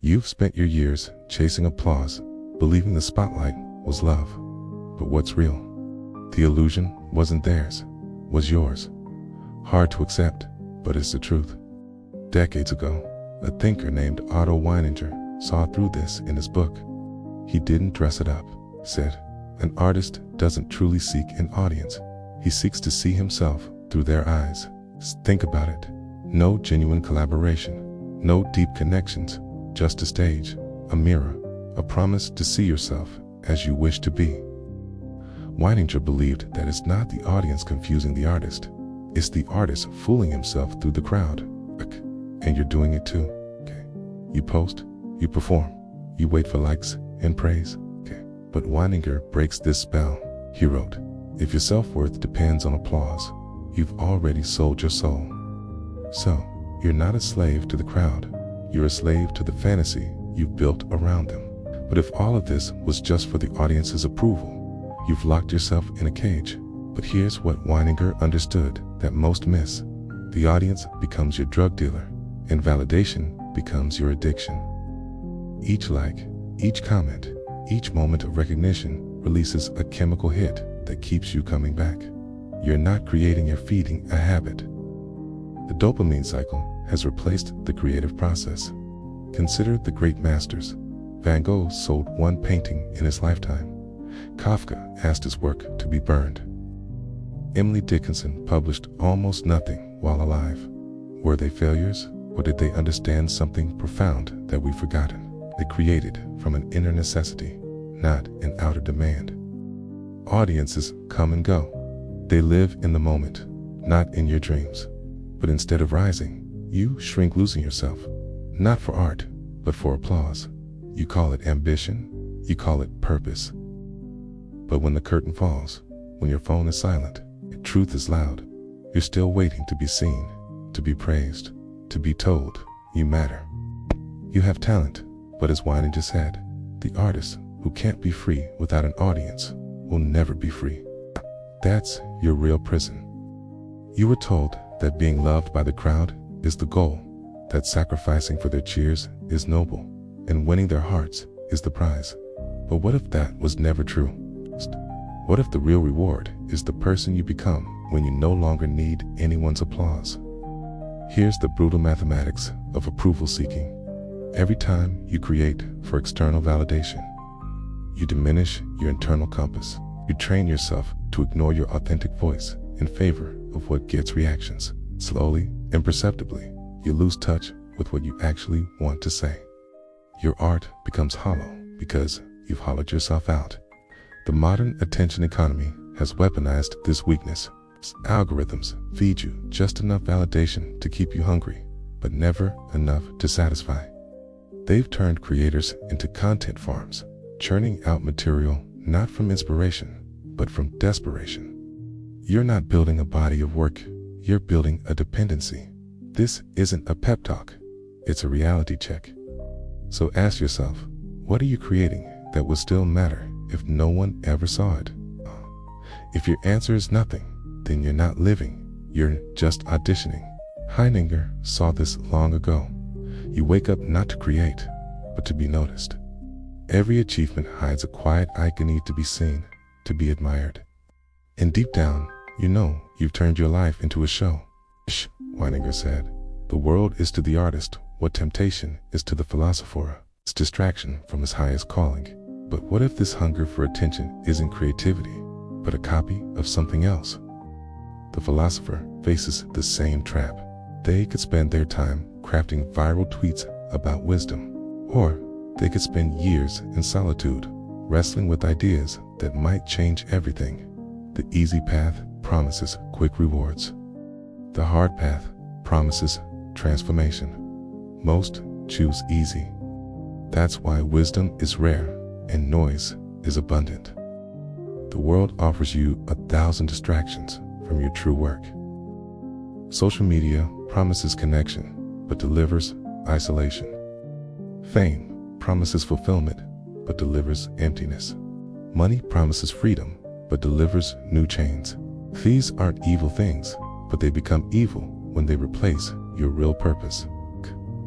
You've spent your years chasing applause, believing the spotlight was love. But what's real? The illusion wasn't theirs, was yours. Hard to accept, but it's the truth. Decades ago, a thinker named Otto Weininger saw through this in his book. He didn't dress it up, said. An artist doesn't truly seek an audience. He seeks to see himself through their eyes. Think about it. No genuine collaboration, no deep connections, just a stage, a mirror, a promise to see yourself as you wish to be. Weininger believed that it's not the audience confusing the artist, it's the artist fooling himself through the crowd. And you're doing it too. Okay. You post, you perform, you wait for likes and praise. Okay. But Weininger breaks this spell. He wrote, if your self-worth depends on applause, you've already sold your soul. So, you're not a slave to the crowd, you're a slave to the fantasy you've built around them. But if all of this was just for the audience's approval, you've locked yourself in a cage. But here's what Weininger understood that most miss. The audience becomes your drug dealer, and validation becomes your addiction. Each like, each comment, each moment of recognition releases a chemical hit that keeps you coming back. You're not creating, you're feeding a habit. The dopamine cycle has replaced the creative process. Consider the great masters. Van Gogh sold one painting in his lifetime. Kafka asked his work to be burned. Emily Dickinson published almost nothing while alive. Were they failures, or did they understand something profound that we've forgotten? They created from an inner necessity, not an outer demand. Audiences come and go. They live in the moment, not in your dreams. But instead of rising, you shrink, losing yourself, not for art, but for applause. You call it ambition, you call it purpose. But when the curtain falls, when your phone is silent, your truth is loud, you're still waiting to be seen, to be praised, to be told you matter. You have talent, but as Weininger said, the artist who can't be free without an audience will never be free. That's your real prison. You were told that being loved by the crowd is the goal, that sacrificing for their cheers is noble, and winning their hearts is the prize. But what if that was never true? What if the real reward is the person you become when you no longer need anyone's applause? Here's the brutal mathematics of approval seeking. Every time you create for external validation, you diminish your internal compass. You train yourself to ignore your authentic voice in favor of what gets reactions. Slowly, imperceptibly, you lose touch with what you actually want to say. Your art becomes hollow because you've hollowed yourself out. The modern attention economy has weaponized this weakness. Algorithms feed you just enough validation to keep you hungry, but never enough to satisfy. They've turned creators into content farms, churning out material not from inspiration, but from desperation. You're not building a body of work, you're building a dependency. This isn't a pep talk, it's a reality check. So ask yourself, what are you creating that will still matter if no one ever saw it? If your answer is nothing, then you're not living, you're just auditioning. Weininger saw this long ago. You wake up not to create, but to be noticed. Every achievement hides a quiet agony to be seen, to be admired. And deep down, you know you've turned your life into a show. Shh, Weininger said. The world is to the artist what temptation is to the philosopher. It's distraction from his highest calling. But what if this hunger for attention isn't creativity, but a copy of something else? The philosopher faces the same trap. They could spend their time crafting viral tweets about wisdom, or they could spend years in solitude, wrestling with ideas that might change everything. The easy path promises quick rewards. The hard path promises transformation. Most choose easy. That's why wisdom is rare and noise is abundant. The world offers you 1,000 distractions from your true work. Social media promises connection, but delivers isolation. Fame promises fulfillment, but delivers emptiness. Money promises freedom, but delivers new chains. These aren't evil things, but they become evil when they replace your real purpose.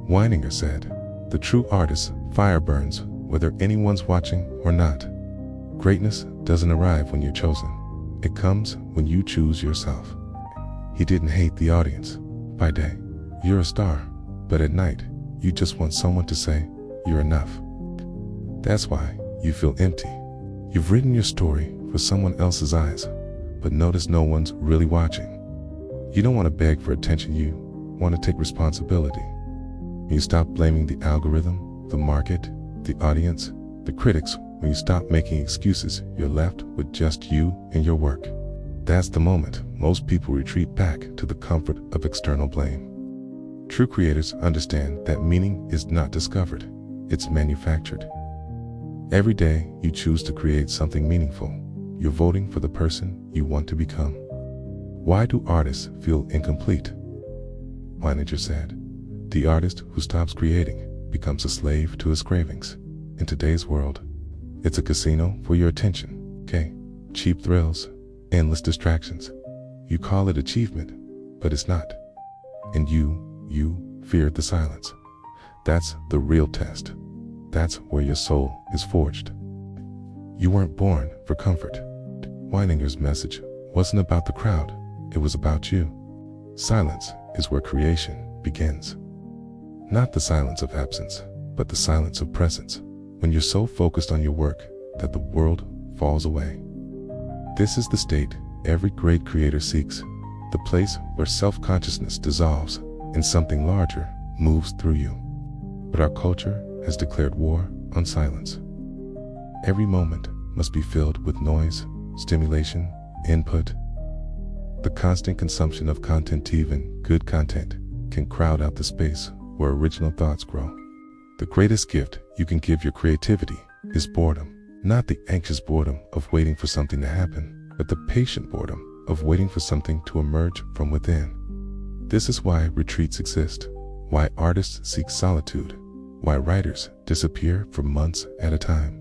Weininger said, The true artist's fire burns, whether anyone's watching or not. Greatness doesn't arrive when you're chosen. It comes when you choose yourself. He didn't hate the audience. By day, you're a star, but at night, you just want someone to say, you're enough. That's why you feel empty. You've written your story for someone else's eyes, but notice no one's really watching. You don't want to beg for attention, you want to take responsibility. When you stop blaming the algorithm, the market, the audience, the critics, when you stop making excuses, you're left with just you and your work. That's the moment most people retreat back to the comfort of external blame. True creators understand that meaning is not discovered, it's manufactured. Every day you choose to create something meaningful, you're voting for the person you want to become. Why do artists feel incomplete? Weininger said, the artist who stops creating becomes a slave to his cravings. In today's world, it's a casino for your attention, okay? Cheap thrills, endless distractions. You call it achievement, but it's not. And you fear the silence. That's the real test. That's where your soul is forged. You weren't born for comfort. Weininger's message wasn't about the crowd, it was about you. Silence is where creation begins. Not the silence of absence, but the silence of presence. When you're so focused on your work that the world falls away. This is the state every great creator seeks, the place where self-consciousness dissolves and something larger moves through you. But our culture has declared war on silence. Every moment must be filled with noise, stimulation, input. The constant consumption of content, even good content, can crowd out the space where original thoughts grow. The greatest gift you can give your creativity is boredom. Not the anxious boredom of waiting for something to happen, but the patient boredom of waiting for something to emerge from within. This is why retreats exist, why artists seek solitude, why writers disappear for months at a time.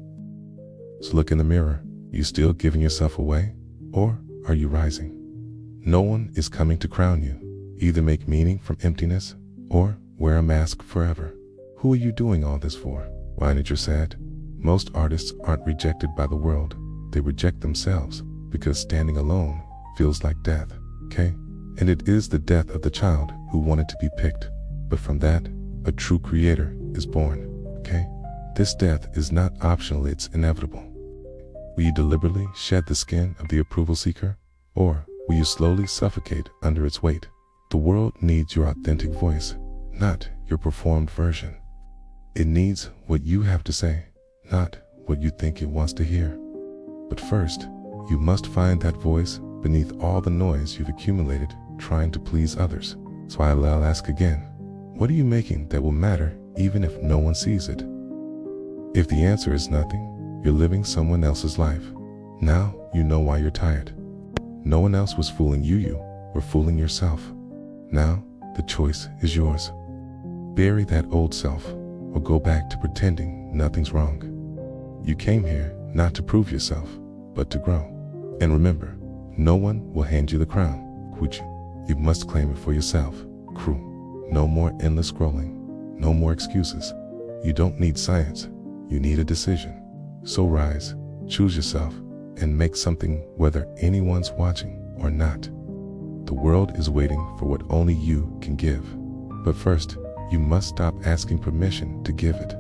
So look in the mirror. Are you still giving yourself away, or are you rising? No one is coming to crown you. Either make meaning from emptiness, or wear a mask forever. Who are you doing all this for? Weininger said, most artists aren't rejected by the world, they reject themselves, because standing alone feels like death, okay? And it is the death of the child who wanted to be picked, but from that, a true creator is born, okay? This death is not optional, it's inevitable. Will you deliberately shed the skin of the approval seeker, or will you slowly suffocate under its weight? The world needs your authentic voice, not your performed version. It needs what you have to say, not what you think it wants to hear. But first, you must find that voice beneath all the noise you've accumulated trying to please others. So I'll ask again, what are you making that will matter even if no one sees it? If the answer is nothing, you're living someone else's life. Now you know why you're tired. No one else was fooling you, you were fooling yourself. Now the choice is yours. Bury that old self, or go back to pretending nothing's wrong. You came here not to prove yourself, but to grow. And remember, no one will hand you the crown. You must claim it for yourself. Crew. No more endless scrolling. No more excuses. You don't need science. You need a decision. So rise, choose yourself, and make something whether anyone's watching or not. The world is waiting for what only you can give. But first, you must stop asking permission to give it.